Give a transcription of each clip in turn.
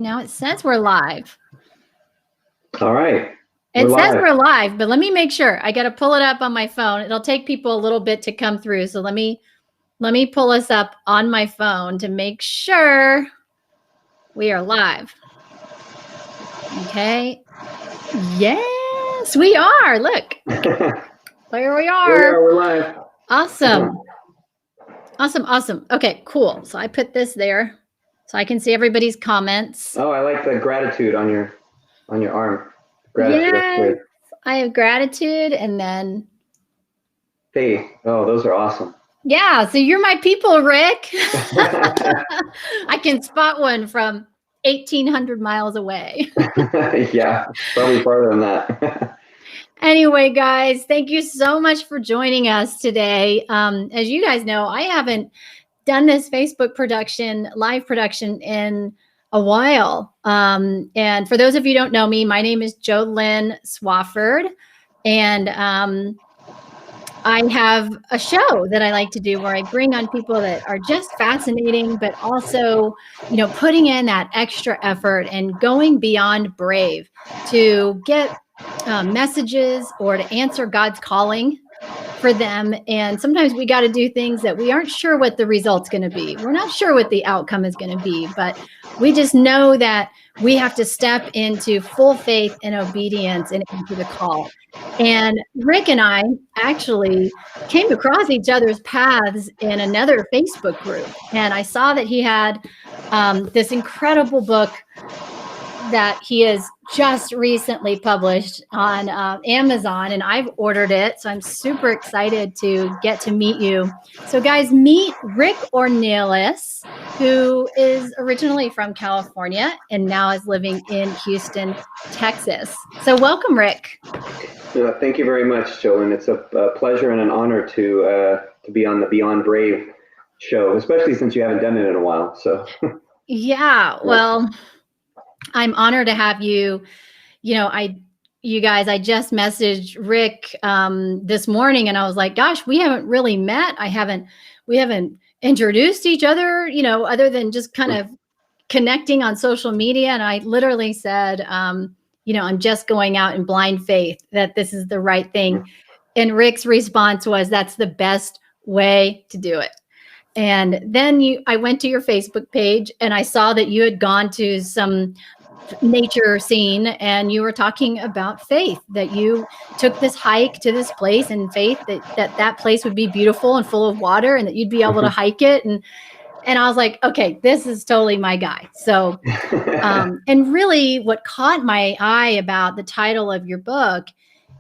Now it says we're live. All right. It says we're live, but let me make sure. I got to pull it up on my phone. It'll take people a little bit to come through. So let me pull us up on my phone to make sure we are live. Okay. Yes, we are. Look. There we are. We're live. Awesome. Awesome. Okay, cool. So I put this there so I can see everybody's comments. Oh, I like the gratitude on your arm. Gratitude. Yes, I have gratitude and then faith. Oh, those are awesome. Yeah, so you're my people, Rick. I can spot one from 1,800 miles away. Yeah, probably farther than that. Anyway, guys, thank you so much for joining us today. As you guys know, I haven't done this Facebook live production in a while. And for those of you who don't know me, my name is Jolynn Swafford. And I have a show that I like to do where I bring on people that are just fascinating, but also, putting in that extra effort and going beyond brave to get messages or to answer God's calling for them. And sometimes we got to do things that we aren't sure what the result's going to be. We're not sure what the outcome is going to be, but we just know that we have to step into full faith and obedience and into the call. And Rick and I actually came across each other's paths in another Facebook group. And I saw that he had this incredible book that he has just recently published on Amazon, and I've ordered it. So I'm super excited to get to meet you. So guys, meet Rick Ornelas, who is originally from California and now is living in Houston, Texas. So welcome, Rick. Thank you very much, Jolynn. It's a pleasure and an honor to be on the Beyond Brave show, especially since you haven't done it in a while. So yeah, well, I'm honored to have you. You guys, I just messaged Rick this morning and I was like, gosh, we haven't really met. We haven't introduced each other, other than just kind of connecting on social media. And I literally said, I'm just going out in blind faith that this is the right thing. And Rick's response was, that's the best way to do it. And then I went to your Facebook page and I saw that you had gone to some nature scene and you were talking about faith, that you took this hike to this place and faith that place would be beautiful and full of water and that you'd be able to hike it. And I was like, okay, this is totally my guy. So, and really what caught my eye about the title of your book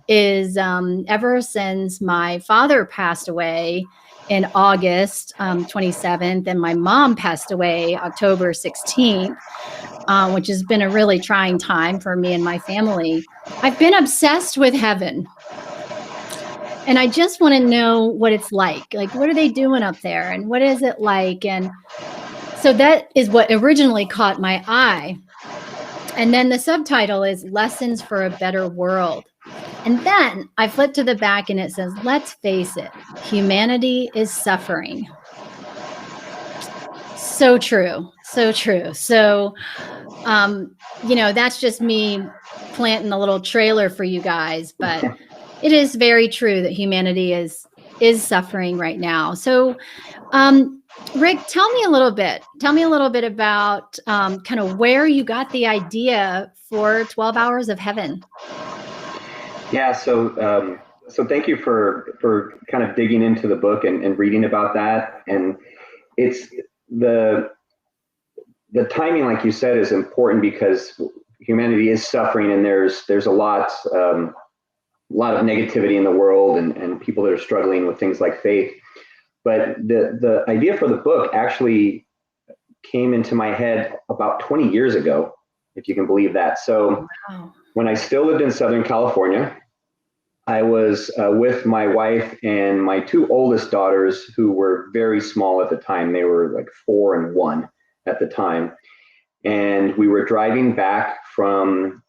is ever since my father passed away in August 27th, and my mom passed away October 16th, which has been a really trying time for me and my family. I've been obsessed with heaven. And I just want to know what it's like. Like, what are they doing up there? And what is it like? And so that is what originally caught my eye. And then the subtitle is Lessons for a Better World. And then I flipped to the back and it says, let's face it, humanity is suffering. So true. So true. So, that's just me planting a little trailer for you guys, but it is very true that humanity is suffering right now. So, Rick, tell me a little bit about kind of where you got the idea for 12 Hours of Heaven. Yeah. So thank you for kind of digging into the book and reading about that. And it's the timing, like you said, is important because humanity is suffering and there's a lot of negativity in the world and people that are struggling with things like faith. But the idea for the book actually came into my head about 20 years ago, if you can believe that. So when I still lived in Southern California, I was with my wife and my two oldest daughters, who were very small at the time. They were like 4 and 1 at the time. And we were driving back from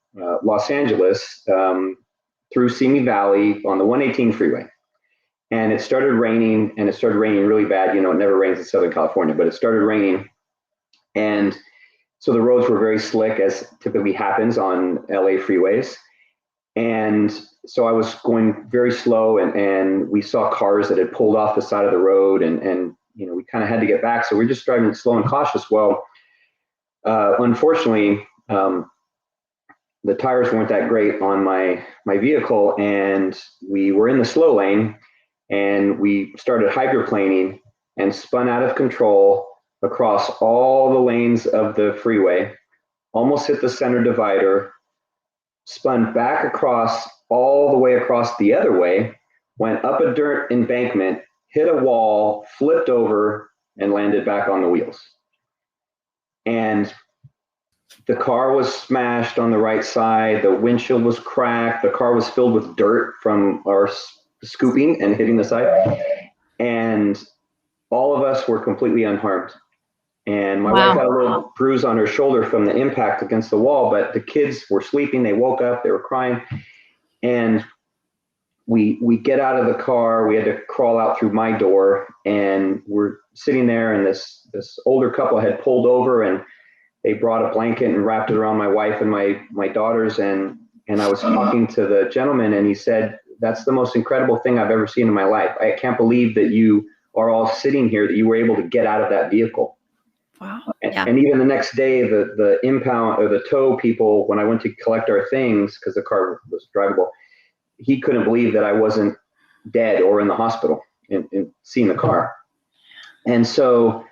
Los Angeles through Simi Valley on the 118 freeway. And it started raining, and it started raining really bad. It never rains in Southern California, but it started raining. And So the roads were very slick, as typically happens on LA freeways. And so I was going very slow, and we saw cars that had pulled off the side of the road, and we kind of had to get back. So we're just driving slow and cautious. Well, unfortunately, the tires weren't that great on my vehicle, and we were in the slow lane, and we started hydroplaning and spun out of control across all the lanes of the freeway, almost hit the center divider, spun back across all the way across the other way, went up a dirt embankment, hit a wall, flipped over, and landed back on the wheels. And the car was smashed on the right side. The windshield was cracked. The car was filled with dirt from our scooping and hitting the side. And all of us were completely unharmed. And my wife had a little bruise on her shoulder from the impact against the wall, but the kids were sleeping. They woke up, they were crying. And we get out of the car. We had to crawl out through my door, and we're sitting there, and this older couple had pulled over, and they brought a blanket and wrapped it around my wife and my daughters. And I was talking to the gentleman, and he said, "That's the most incredible thing I've ever seen in my life. I can't believe that you are all sitting here, that you were able to get out of that vehicle." Wow. Yeah. And even the next day, the impound or the tow people, when I went to collect our things, because the car was drivable, he couldn't believe that I wasn't dead or in the hospital and seeing the car. And so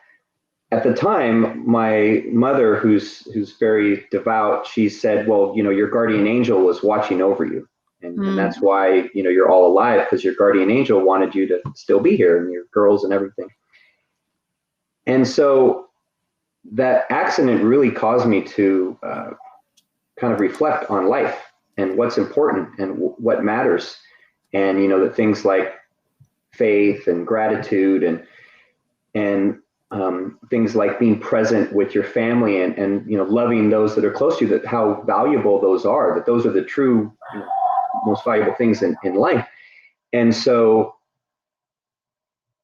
at the time, my mother, who's very devout, she said, "Well, your guardian angel was watching over you. And that's why, you're all alive, because your guardian angel wanted you to still be here, and your girls and everything." And so that accident really caused me to kind of reflect on life and what's important and what matters. And, that things like faith and gratitude and things like being present with your family and loving those that are close to you, that how valuable those are, that those are the true most valuable things in life. And so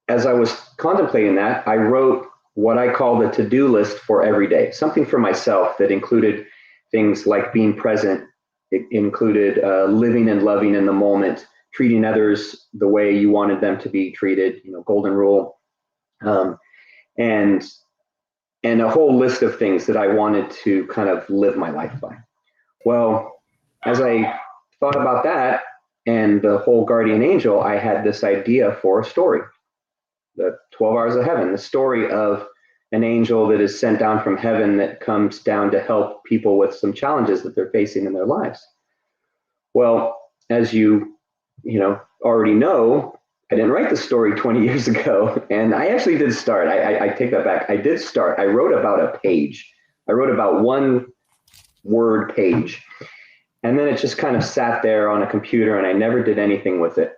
as I was contemplating that, I wrote what I call the to-do list for every day, something for myself that included things like being present. It included living and loving in the moment, treating others the way you wanted them to be treated, golden rule, and a whole list of things that I wanted to kind of live my life by. Well, as I thought about that and the whole guardian angel, I had this idea for a story. The 12 Hours of Heaven, the story of an angel that is sent down from heaven that comes down to help people with some challenges that they're facing in their lives. Well, as you already know, I didn't write the story 20 years ago, and I actually did start. I take that back. I did start. I wrote about a page. I wrote about one word page, and then it just kind of sat there on a computer, and I never did anything with it.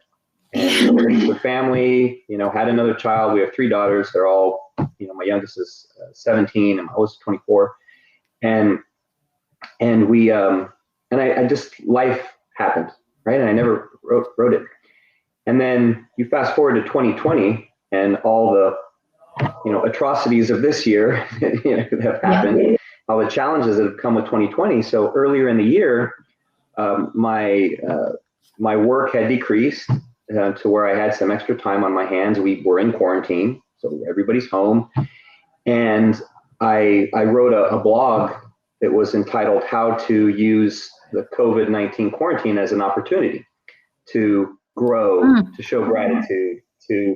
And raised a family, had another child. We have 3 daughters. They're all, my youngest is 17 and my oldest is 24. And we, and I just, life happened, right? And I never wrote it. And then you fast forward to 2020 and all the, atrocities of this year that have happened, all the challenges that have come with 2020. So earlier in the year, my work had decreased to where I had some extra time on my hands. We were in quarantine, so everybody's home. And I wrote a blog that was entitled "How to Use the COVID-19 Quarantine as an Opportunity to Grow, to Show Gratitude, to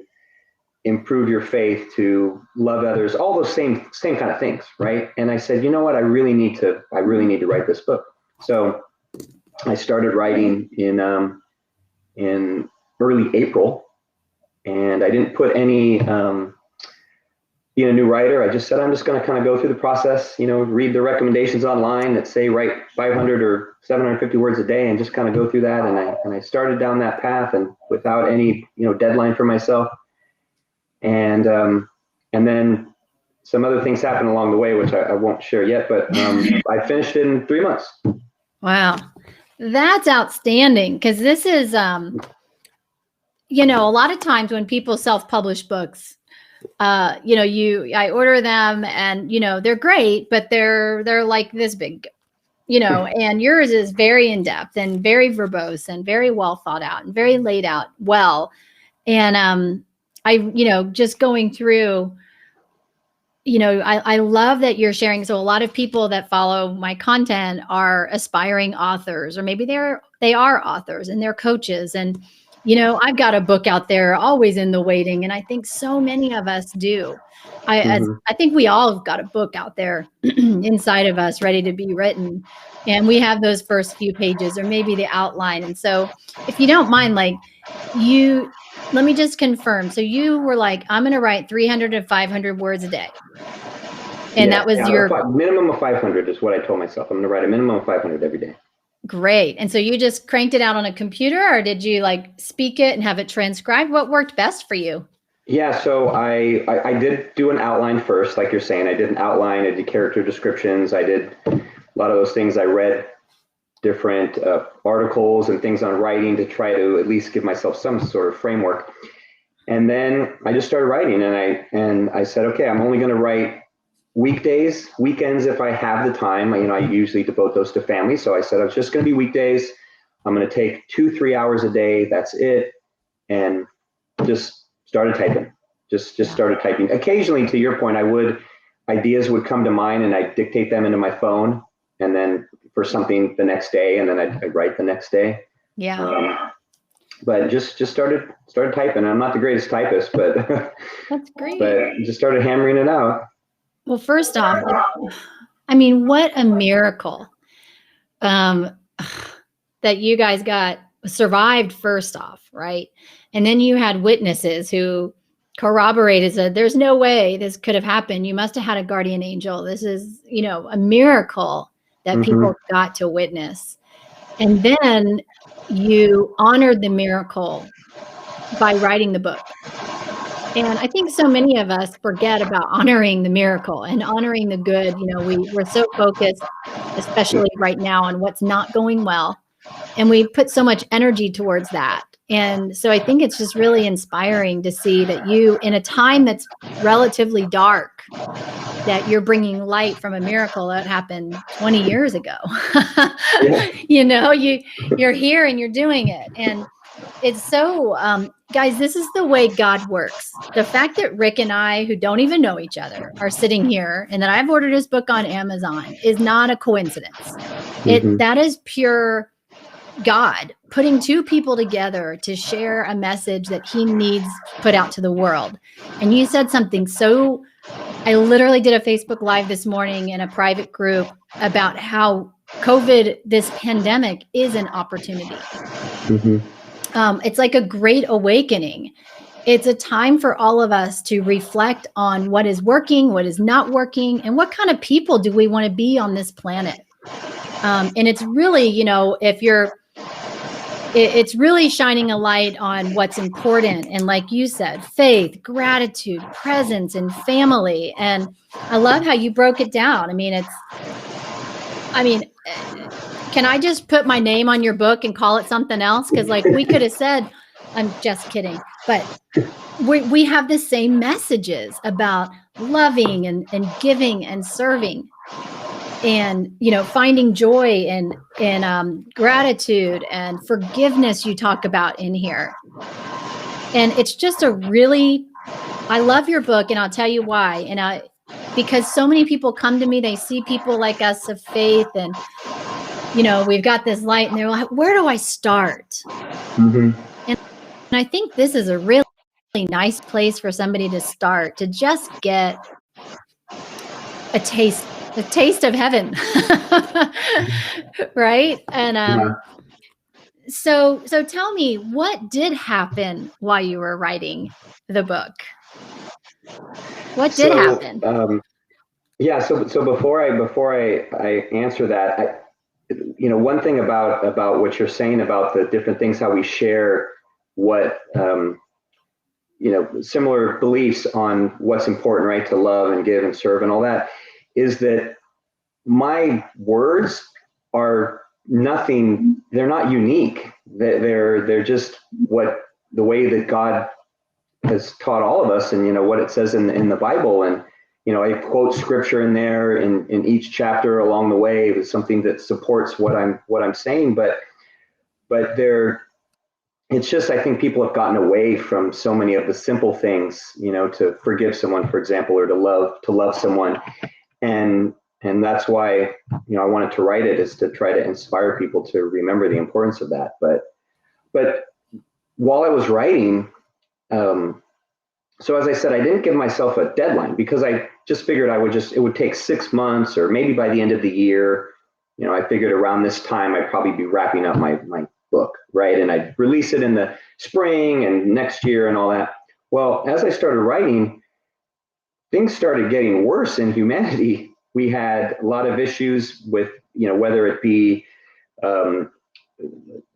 Improve Your Faith, to Love Others," all those same kind of things, right? And I said, you know what, I really need to write this book. So I started writing in early April, and I didn't put any being a new writer. I just said, I'm just going to kind of go through the process, read the recommendations online that say write 500 or 750 words a day, and just kind of go through that. And I started down that path, and without any deadline for myself. And then some other things happened along the way, which I won't share yet, but I finished it in 3 months. Wow. That's outstanding, because this is, a lot of times when people self-publish books, I order them and, they're great, but they're like this big, and yours is very in depth and very verbose and very well thought out and very laid out well. And just going through, I love that you're sharing. So a lot of people that follow my content are aspiring authors, or maybe they are authors and they're coaches. And, I've got a book out there always in the waiting. And I think so many of us do. I think we all have got a book out there inside of us ready to be written. And we have those first few pages or maybe the outline. And so if you don't mind, let me just confirm. So you were like, I'm going to write 300 to 500 words a day. And that was your minimum of 500 is what I told myself. I'm going to write a minimum of 500 every day. Great. And so you just cranked it out on a computer, or did you speak it and have it transcribed? What worked best for you? Yeah, so I did do an outline first, like you're saying. I did an outline, I did character descriptions, I did a lot of those things. I read different articles and things on writing to try to at least give myself some sort of framework. And then I just started writing, and I said, okay, I'm only going to write weekdays, weekends if I have the time. I usually devote those to family. So I said, it's just going to be weekdays. I'm going to take 2-3 hours a day. That's it. And just started typing. Just started typing. Occasionally, to your point, ideas would come to mind and I'd dictate them into my phone, and then for something the next day, and then I'd write the next day. Yeah. But just started typing. I'm not the greatest typist, but that's great. But just started hammering it out. Well, first off, what a miracle that you guys survived first off, right? And then you had witnesses who corroborated, said, there's no way this could have happened. You must have had a guardian angel. This is, a miracle that people got to witness. And then you honored the miracle by writing the book. And I think so many of us forget about honoring the miracle and honoring the good. We're so focused, especially right now, on what's not going well. And we put so much energy towards that. And so I think it's just really inspiring to see that you, in a time that's relatively dark, that you're bringing light from a miracle that happened 20 years ago. You're here and you're doing it. And it's so, guys, this is the way God works. The fact that Rick and I, who don't even know each other, are sitting here and that I've ordered his book on Amazon is not a coincidence. That is pure God putting two people together to share a message that he needs put out to the world. And you said something I literally did a Facebook Live this morning in a private group about how COVID, this pandemic, is an opportunity. It's like a great awakening. It's a time for all of us to reflect on what is working, what is not working, and what kind of people do we want to be on this planet. And it's really, it's really shining a light on what's important. And like you said, faith, gratitude, presence, and family. And I love how you broke it down. Can I just put my name on your book and call it something else? Because we could have said, I'm just kidding, but we have the same messages about loving and giving and serving. And, finding joy and gratitude and forgiveness you talk about in here. And it's just I love your book, and I'll tell you why. Because so many people come to me, they see people like us of faith, and, we've got this light, and they're like, where do I start? And I think this is a really nice place for somebody to start, to just get a taste of heaven. Right. And so tell me, what did happen while you were writing the book? What did happen? So before I answer that, one thing about what you're saying about the different things, how we share what similar beliefs on what's important, right, to love and give and serve and all that, is that my words are nothing, they're not unique. They're just the way that God has taught all of us, and what it says in the Bible. And I quote scripture in there in each chapter along the way. It was something that supports what I'm saying. But it's just, I think people have gotten away from so many of the simple things, to forgive someone, for example, or to love someone. And that's why, I wanted to write it, is to try to inspire people to remember the importance of that. But while I was writing, so as I said, I didn't give myself a deadline, because I just figured it would take 6 months, or maybe by the end of the year. I figured around this time I'd probably be wrapping up my book, right? And I'd release it in the spring and next year and all that. Well, as I started writing, things started getting worse in humanity. We had a lot of issues with, whether it be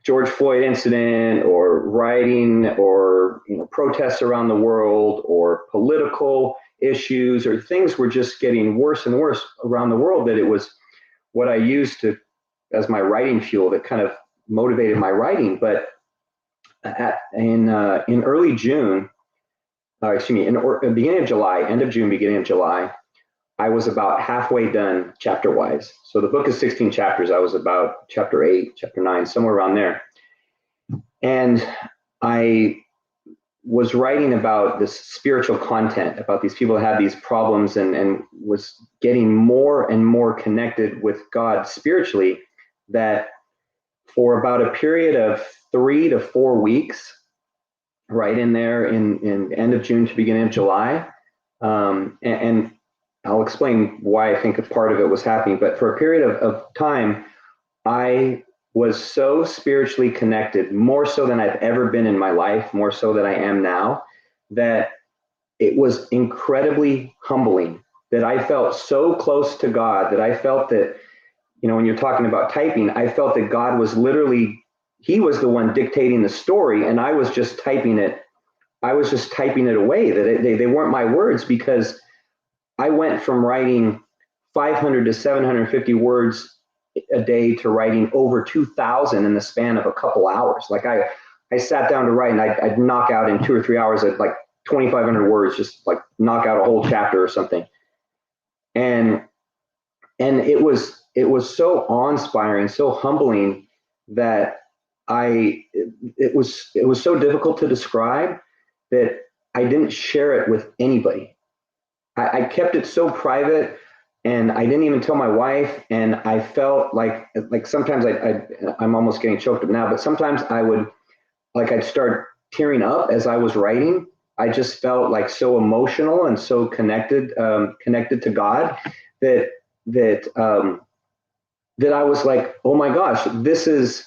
George Floyd incident, or rioting, or protests around the world, or political issues, or things were just getting worse and worse around the world, that it was what I used as my writing fuel that kind of motivated my writing. But in early June, in the beginning of July, end of June, beginning of July, I was about halfway done chapter wise. So the book is 16 chapters. I was about chapter 8, chapter 9, somewhere around there. And I was writing about this spiritual content, about these people that had these problems, and was getting more and more connected with God spiritually, that for about a period of 3 to 4 weeks, right in there in end of June to beginning of July, and I'll explain why I think a part of it was happening. But for a period of time, I was so spiritually connected, more so than I've ever been in my life, more so than I am now, that it was incredibly humbling, that I felt so close to God, that I felt that, when you're talking about typing, I felt that God was literally, he was the one dictating the story, and I was just typing it. I was just typing it away, that they weren't my words, because I went from writing 500 to 750 words a day to writing over 2,000 in the span of a couple hours. Like I sat down to write, and I'd knock out in 2 or 3 hours at like 2,500 words, just like knock out a whole chapter or something. And it was so awe-inspiring, so humbling, that it was so difficult to describe, that I didn't share it with anybody. I kept it so private, and I didn't even tell my wife. And I felt like sometimes I'm almost getting choked up now, but sometimes I'd start tearing up as I was writing. I just felt like so emotional and so connected to God, that I was like, oh my gosh, this is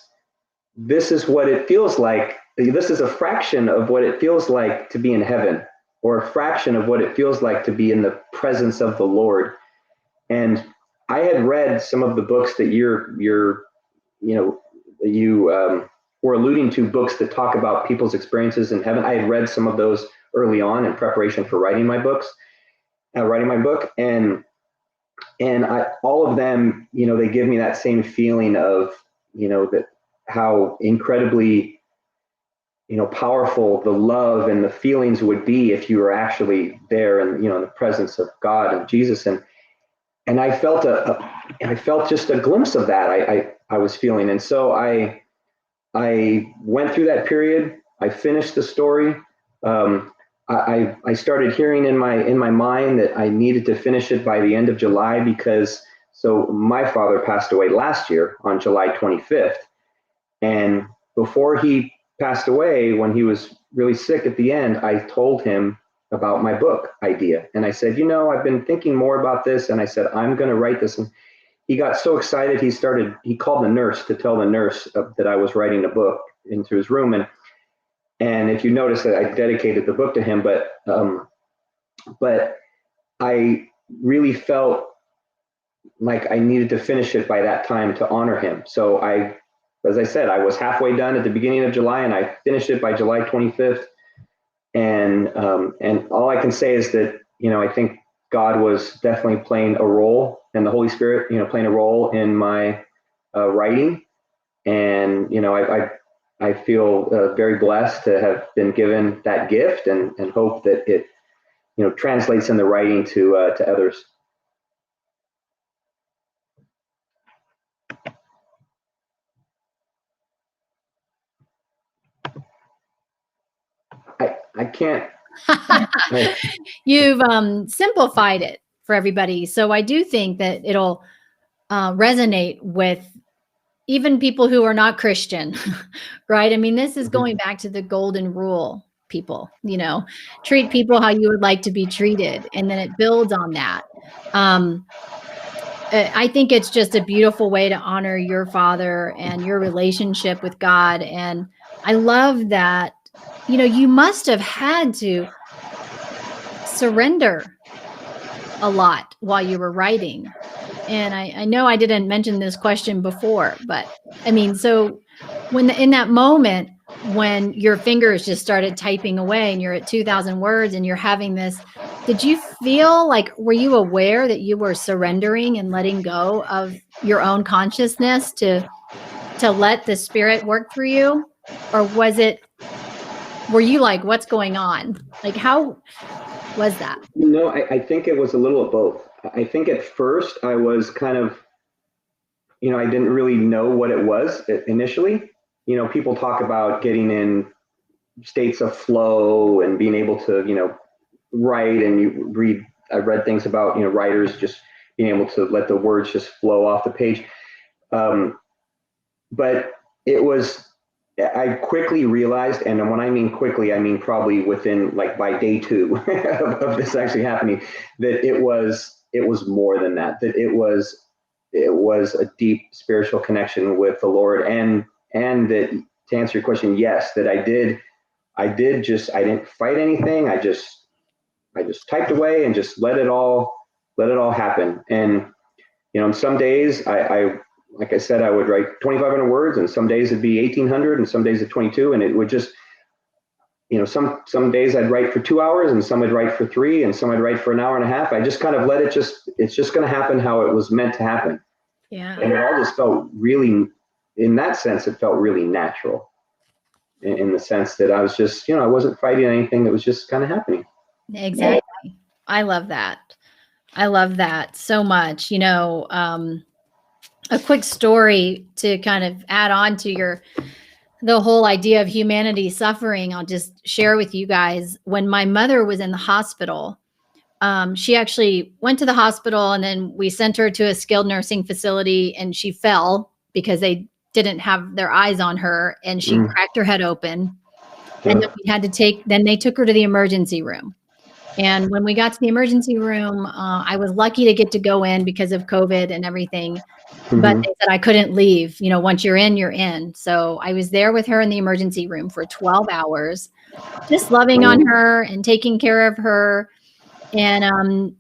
what it feels like. This is a fraction of what it feels like to be in heaven, or a fraction of what it feels like to be in the presence of the Lord. And I had read some of the books that you were alluding to, books that talk about people's experiences in heaven. I had read some of those early on in preparation for writing my book, and all of them, they give me that same feeling of, that how incredibly, powerful the love and the feelings would be if you were actually there, and in the presence of God and Jesus. And I felt I felt just a glimpse of that. I was feeling, and so I went through that period. I finished the story. I started hearing in my mind that I needed to finish it by the end of July, because my father passed away last year on July 25th, and before he passed away, when he was really sick at the end, I told him about my book idea. And I said, I've been thinking more about this. And I said, I'm going to write this. And he got so excited. He called the nurse to tell the nurse that I was writing a book into his room. And if you notice that I dedicated the book to him, but I really felt like I needed to finish it by that time to honor him. So as I said, I was halfway done at the beginning of July, and I finished it by July 25th. And all I can say is that, I think God was definitely playing a role, and the Holy Spirit, playing a role in my writing. And, I feel very blessed to have been given that gift, and hope that it, translates in the writing to others. I can't. You've simplified it for everybody. So I do think that it'll resonate with even people who are not Christian, right? I mean, this is going back to the golden rule, people, treat people how you would like to be treated. And then it builds on that. I think it's just a beautiful way to honor your father and your relationship with God. And I love that, you must have had to surrender a lot while you were writing. And I know I didn't mention this question before, but I mean, so in that moment when your fingers just started typing away and you're at 2,000 words and you're having this, did you feel like, were you aware that you were surrendering and letting go of your own consciousness to let the Spirit work through you? Or were you like, what's going on? Like, how was that? No, I think it was a little of both. I think at first I was kind of, I didn't really know what it was initially. People talk about getting in states of flow and being able to, write, and I read things about, writers just being able to let the words just flow off the page. But I quickly realized, and when I mean quickly, I mean probably within, like, by day 2 of this actually happening, that it was more than that. That it was a deep spiritual connection with the Lord, and that, to answer your question, yes, that I didn't fight anything. I just typed away and just let it all happen. And some days I like I said, I would write 2,500 words, and some days it'd be 1,800, and some days at 22, and it would just, some days I'd write for 2 hours, and some I'd write for 3, and some I'd write for an hour and a half. I just kind of let it it's just going to happen how it was meant to happen. Yeah. And it all just felt really, in that sense, it felt really natural, in the sense that I was just, I wasn't fighting anything. It was just kind of happening. Exactly. I love that. I love that so much. A quick story to kind of add on to the whole idea of humanity suffering. I'll just share with you guys. When my mother was in the hospital, she actually went to the hospital, and then we sent her to a skilled nursing facility, and she fell because they didn't have their eyes on her, and she cracked her head open. And then they took her to the emergency room. And when we got to the emergency room, I was lucky to get to go in because of COVID and everything. But they said I couldn't leave. Once you're in, you're in. So I was there with her in the emergency room for 12 hours, just loving on her and taking care of her. And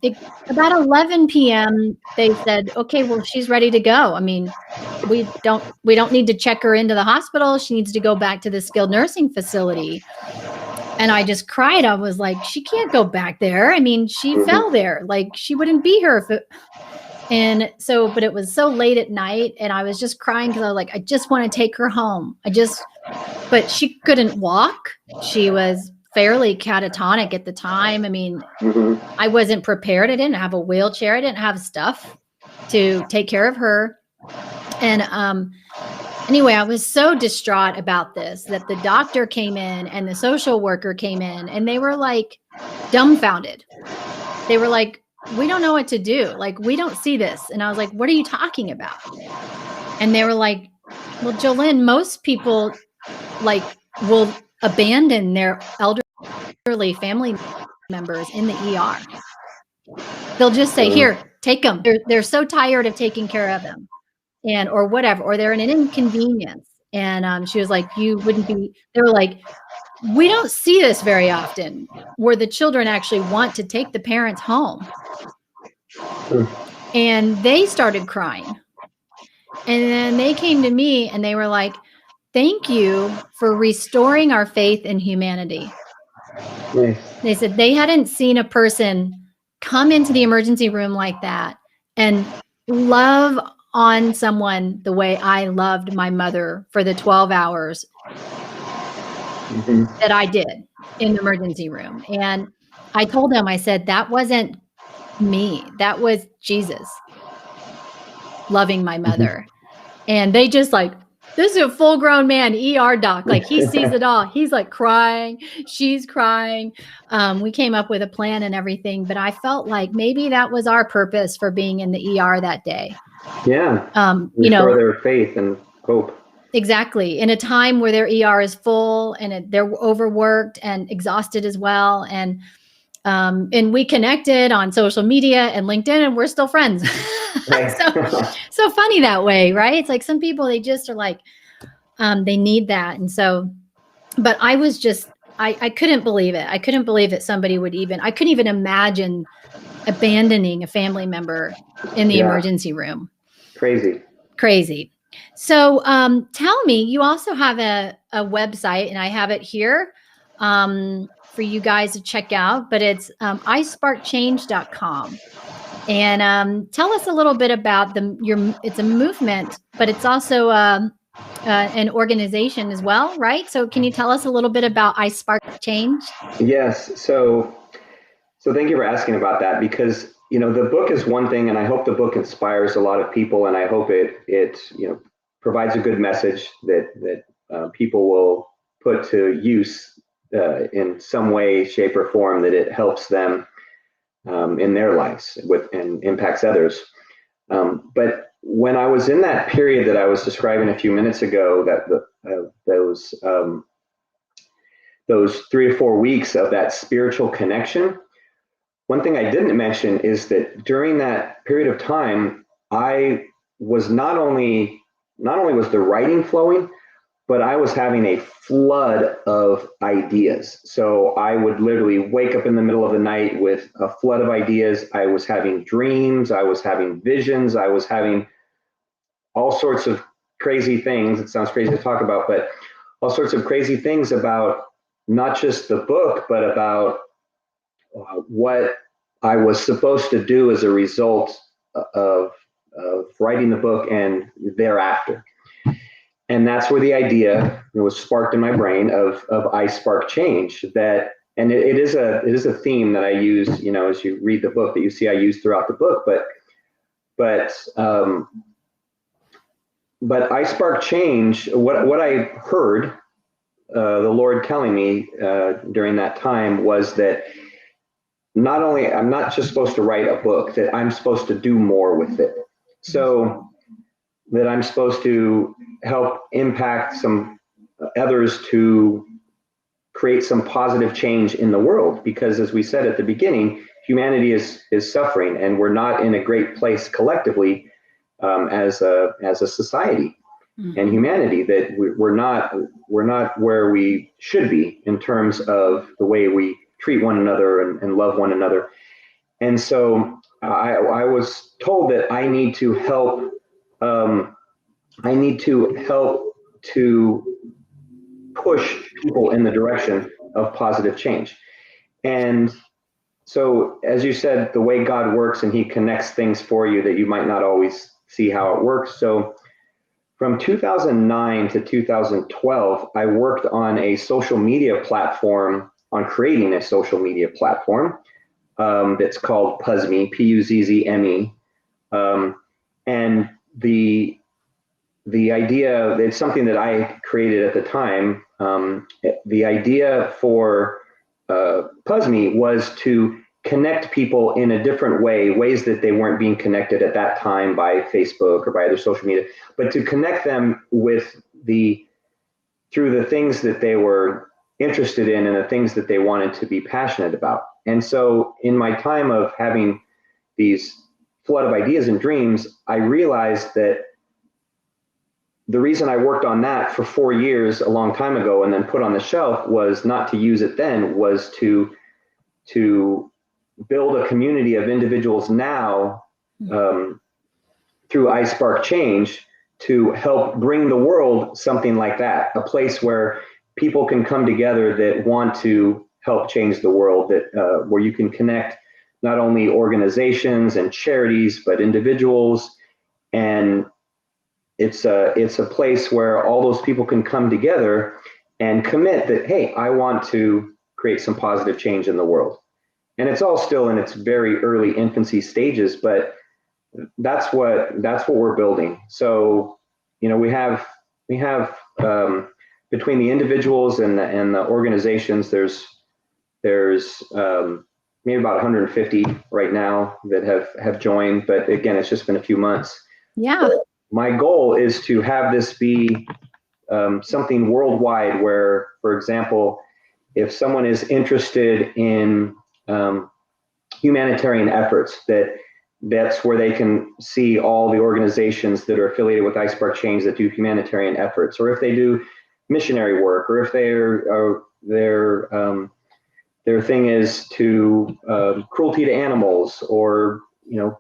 about 11 p.m., they said, okay, well, she's ready to go. I mean, we don't need to check her into the hospital. She needs to go back to the skilled nursing facility. And I just cried. I was like, she can't go back there. I mean, she fell there. Like, she wouldn't be here if it. And so, but it was so late at night, and I was just crying because I was like, I just want to take her home. But she couldn't walk. She was fairly catatonic at the time. I mean, I wasn't prepared. I didn't have a wheelchair. I didn't have stuff to take care of her. And anyway, I was so distraught about this that the doctor came in and the social worker came in, and they were like dumbfounded. They were like, we don't know what to do. Like, we don't see this. And I was like, what are you talking about? And they were like, well, Jolynn, most people will abandon their elderly family members in the ER. They'll just say, here, take them. They're so tired of taking care of them, or whatever, or they're an inconvenience. And she was like, you wouldn't be. They were like, we don't see this very often, where the children actually want to take the parents home. And they started crying. And then they came to me and they were like, thank you for restoring our faith in humanity. Nice. They said they hadn't seen a person come into the emergency room like that and love on someone the way I loved my mother for the 12 hours that I did in the emergency room. And I told them, I said, that wasn't me. That was Jesus loving my mother. And they just like, this is a full grown man, ER doc. Like he sees it all. He's like crying. She's crying. We came up with a plan and everything, but I felt like maybe that was our purpose for being in the ER that day. Yeah. You know, their faith and hope. Exactly. In a time where their ER is full and they're overworked and exhausted as well. And we connected on social media and LinkedIn, and we're still friends. Right. so funny that way, right? It's like some people, they just are like, they need that. And so, but I was just, I couldn't believe it. I couldn't believe that somebody would I couldn't even imagine abandoning a family member in the emergency room. Crazy. So tell me, you also have a website, and I have it here for you guys to check out, but it's isparkchange.com. And tell us a little bit about it's a movement, but it's also an organization as well, right? So can you tell us a little bit about iSpark Change? Yes. So thank you for asking about that, because, the book is one thing, and I hope the book inspires a lot of people, and I hope it provides a good message that people will put to use in some way, shape, or form, that it helps them in their lives and impacts others. But when I was in that period that I was describing a few minutes ago, that those 3 or 4 weeks of that spiritual connection, one thing I didn't mention is that during that period of time, I was not only was the writing flowing, but I was having a flood of ideas. So I would literally wake up in the middle of the night with a flood of ideas. I was having dreams. I was having visions. I was having all sorts of crazy things. It sounds crazy to talk about, but all sorts of crazy things about not just the book, but about what I was supposed to do as a result of writing the book and thereafter. And that's where the idea was sparked in my brain of iSpark Change. And it is a theme that I use, as you read the book, that you see I use throughout the book. But iSpark Change, what I heard the Lord telling me during that time was that not only I'm not just supposed to write a book, that I'm supposed to do more with it. So that I'm supposed to help impact some others to create some positive change in the world. Because as we said at the beginning, humanity is suffering, and we're not in a great place collectively as a society and humanity, that we're not where we should be in terms of the way we treat one another and love one another. And so I was told that I need to help. I need to help to push people in the direction of positive change. And so, as you said, the way God works, and He connects things for you that you might not always see how it works. So from 2009 to 2012, I worked on a social media platform, on creating a social media platform that's called Puzzme, Puzzme. And the idea, it's something that I created at the time. The idea for Puzzme was to connect people in a different way, ways that they weren't being connected at that time by Facebook or by other social media, but to connect them through the things that they were interested in and the things that they wanted to be passionate about. And so in my time of having these flood of ideas and dreams, I realized that the reason I worked on that for 4 years, a long time ago, and then put on the shelf, was not to use it then, was to build a community of individuals now through iSpark Change to help bring the world something like that, a place where people can come together that want to help change the world, that where you can connect not only organizations and charities, but individuals. And it's a place where all those people can come together and commit that, hey, I want to create some positive change in the world. And it's all still in its very early infancy stages, but that's what we're building. So, we have between the individuals and the organizations, there's maybe about 150 right now that have joined, but again, it's just been a few months. Yeah. My goal is to have this be something worldwide where, for example, if someone is interested in humanitarian efforts, that's where they can see all the organizations that are affiliated with iSpark Change that do humanitarian efforts, or if they do missionary work, or if their thing is to cruelty to animals, or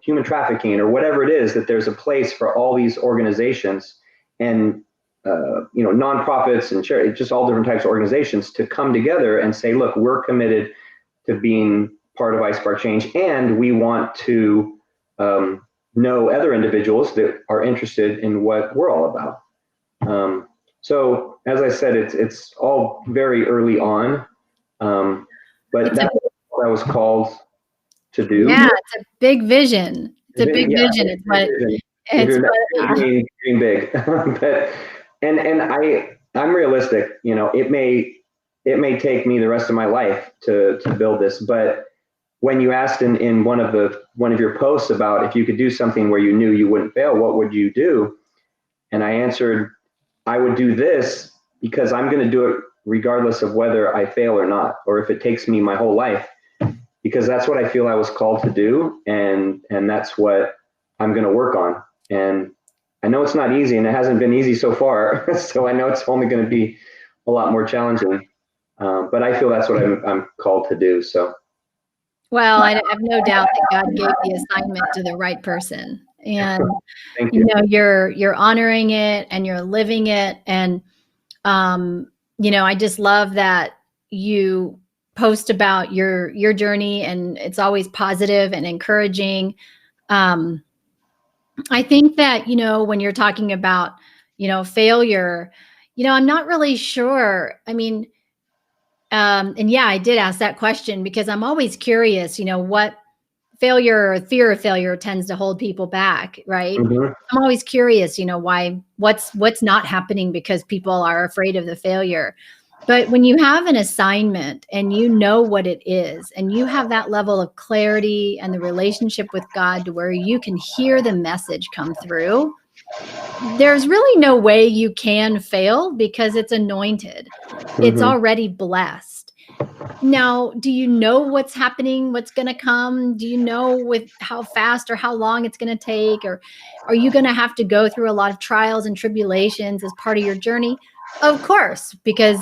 human trafficking, or whatever it is, that there's a place for all these organizations and nonprofits and charity, just all different types of organizations to come together and say, look, we're committed to being part of iSpark Change, and we want to know other individuals that are interested in what we're all about. So as I said, it's all very early on, but that's what I was called to do. Yeah, it's a big vision. It's a big vision. It's what dream big. But I'm realistic. It may take me the rest of my life to build this, but when you asked in one of your posts about if you could do something where you knew you wouldn't fail, what would you do? And I answered, I would do this because I'm going to do it regardless of whether I fail or not, or if it takes me my whole life, because that's what I feel I was called to do. And that's what I'm going to work on. And I know it's not easy, and it hasn't been easy so far. So I know it's only going to be a lot more challenging. But I feel that's what I'm called to do. So. Well, I have no doubt that God gave the assignment to the right person, and you're honoring it and you're living it. And, I just love that you post about your journey, and it's always positive and encouraging. I think that, when you're talking about, failure, I'm not really sure. I mean, and yeah, I did ask that question because I'm always curious, what failure or fear of failure tends to hold people back, right? Mm-hmm. I'm always curious, why, what's not happening because people are afraid of the failure. But when you have an assignment and you know what it is, and you have that level of clarity and the relationship with God to where you can hear the message come through, there's really no way you can fail because it's anointed. Mm-hmm. It's already blessed. Now, do you know what's happening, what's going to come? Do you know with how fast or how long it's going to take? Or are you going to have to go through a lot of trials and tribulations as part of your journey? Of course, because,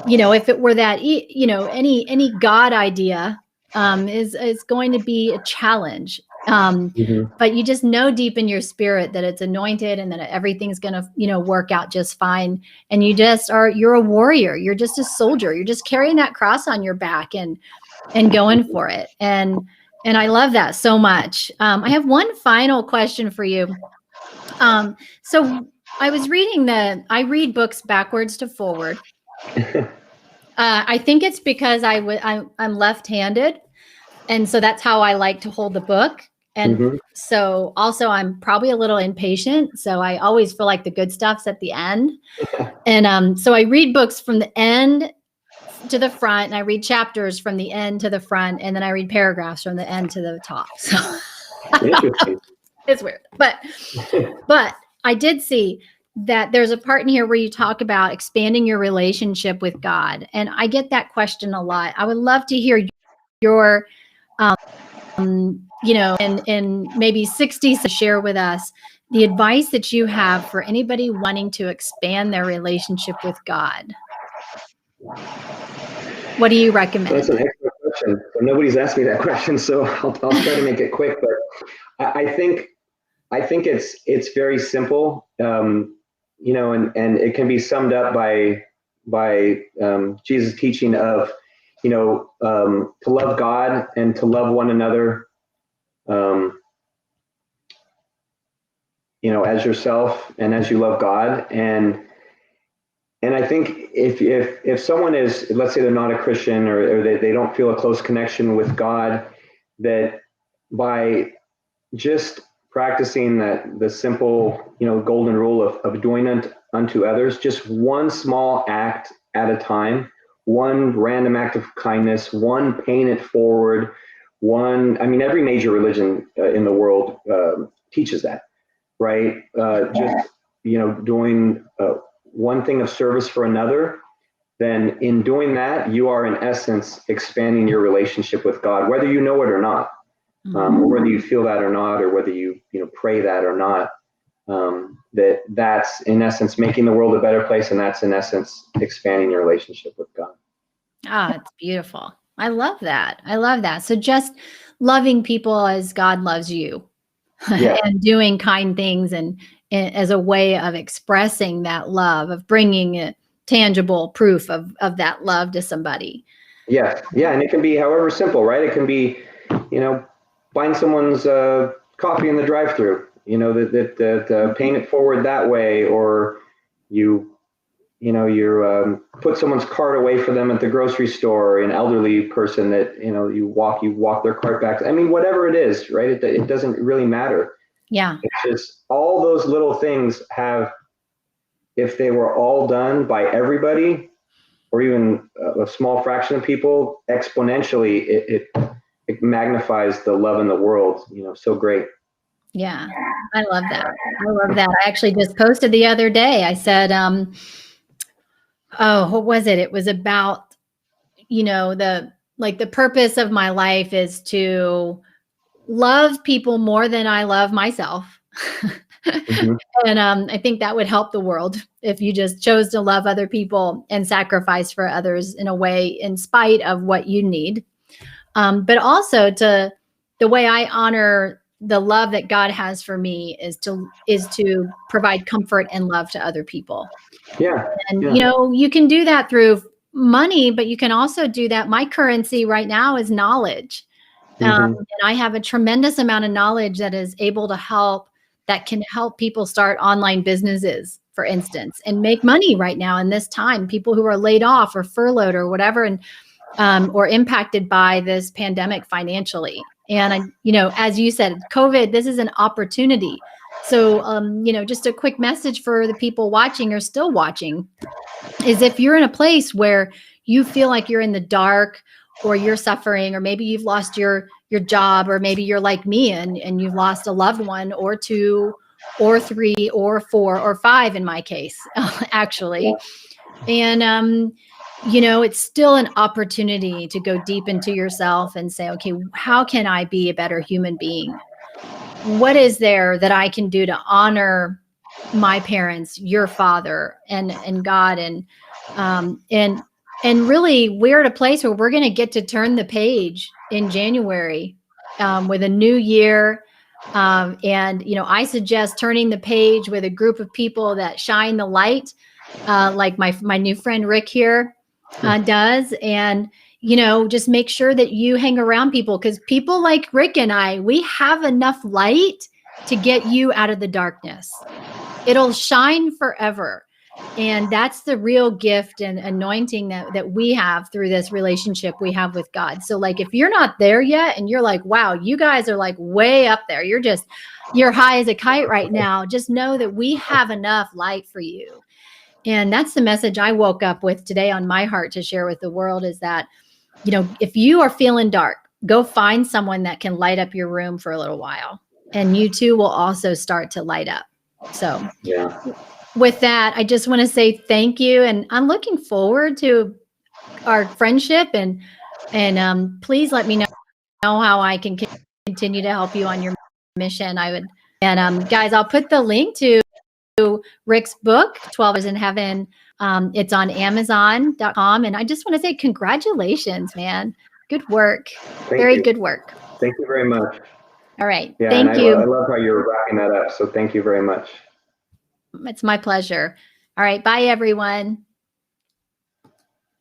if it were that, any God idea is going to be a challenge. But you just know deep in your spirit that it's anointed and that everything's going to, work out just fine. And you're a warrior. You're just a soldier. You're just carrying that cross on your back and going for it. And I love that so much. I have one final question for you. So I was I read books backwards to forward. I think it's because I'm left-handed. And so that's how I like to hold the book. And so also I'm probably a little impatient. So I always feel like the good stuff's at the end. And so I read books from the end to the front, and I read chapters from the end to the front, and then I read paragraphs from the end to the top. So it's weird. But I did see that there's a part in here where you talk about expanding your relationship with God. And I get that question a lot. I would love to hear your in maybe 60 to share with us the advice that you have for anybody wanting to expand their relationship with God. What do you recommend? That's an excellent question. So nobody's asked me that question, so I'll try to make it quick. But I think it's very simple, and it can be summed up by Jesus' teaching of, to love God and to love one another, as yourself and as you love God. And And I think if someone is, let's say they're not a Christian, or they don't feel a close connection with God, that by just practicing the simple, golden rule of doing unto others, just one small act at a time, one random act of kindness, one paying it forward, every major religion in the world teaches that, right? Just, doing one thing of service for another, then in doing that, you are in essence expanding your relationship with God, whether you know it or not, or whether you feel that or not, or whether you pray that or not. That's in essence making the world a better place, and that's in essence expanding your relationship with God. It's beautiful. I love that. I love that. So just loving people as God loves you, Yeah. and doing kind things and as a way of expressing that love, of bringing a tangible proof of that love to somebody. Yeah. Yeah. And it can be however simple, right? It can be, buying someone's coffee in the drive-thru, paying it forward that way, or you put someone's cart away for them at the grocery store, an elderly person that, you walk their cart back. Whatever it is, right? It doesn't really matter. Yeah. It's just all those little things if they were all done by everybody, or even a small fraction of people, exponentially, it magnifies the love in the world, so great. Yeah. I love that. I love that. I actually just posted the other day. I said, what was it? It was about, the purpose of my life is to love people more than I love myself. Mm-hmm. And I think that would help the world if you just chose to love other people and sacrifice for others in a way, in spite of what you need. But also the way I honor the love that God has for me is to provide comfort and love to other people. Yeah. And, Yeah. you can do that through money, but you can also do that. My currency right now is knowledge. And I have a tremendous amount of knowledge that can help people start online businesses, for instance, and make money right now in this time. People who are laid off or furloughed or whatever, and or impacted by this pandemic financially. And as you said, COVID, this is an opportunity. So, just a quick message for the people watching or still watching is, if you're in a place where you feel like you're in the dark, or you're suffering, or maybe you've lost your job, or maybe you're like me and you've lost a loved one, or two, or three, or four, or five in my case, actually. And, it's still an opportunity to go deep into yourself and say, okay, how can I be a better human being? What is there that I can do to honor my parents, your father, and God, and really, we're at a place where we're going to get to turn the page in January with a new year. And I suggest turning the page with a group of people that shine the light, like my new friend Rick here does. And just make sure that you hang around people, because people like Rick and I, we have enough light to get you out of the darkness. It'll shine forever. And that's the real gift and anointing that we have through this relationship we have with God. So like, if you're not there yet and you're like, wow, you guys are like way up there, you're high as a kite right now, just know that we have enough light for you. And that's the message I woke up with today on my heart to share with the world, is that, if you are feeling dark, go find someone that can light up your room for a little while, and you too will also start to light up. So Yeah. With that, I just want to say thank you. And I'm looking forward to our friendship, and please let me know how I can continue to help you on your mission. And guys, I'll put the link to Rick's book, 12 Hours in Heaven. It's on Amazon.com. And I just want to say congratulations, man. Good work. Very good work. Thank you very much. All right. Yeah, thank you. I love how you're wrapping that up. So thank you very much. It's my pleasure. All right. Bye, everyone.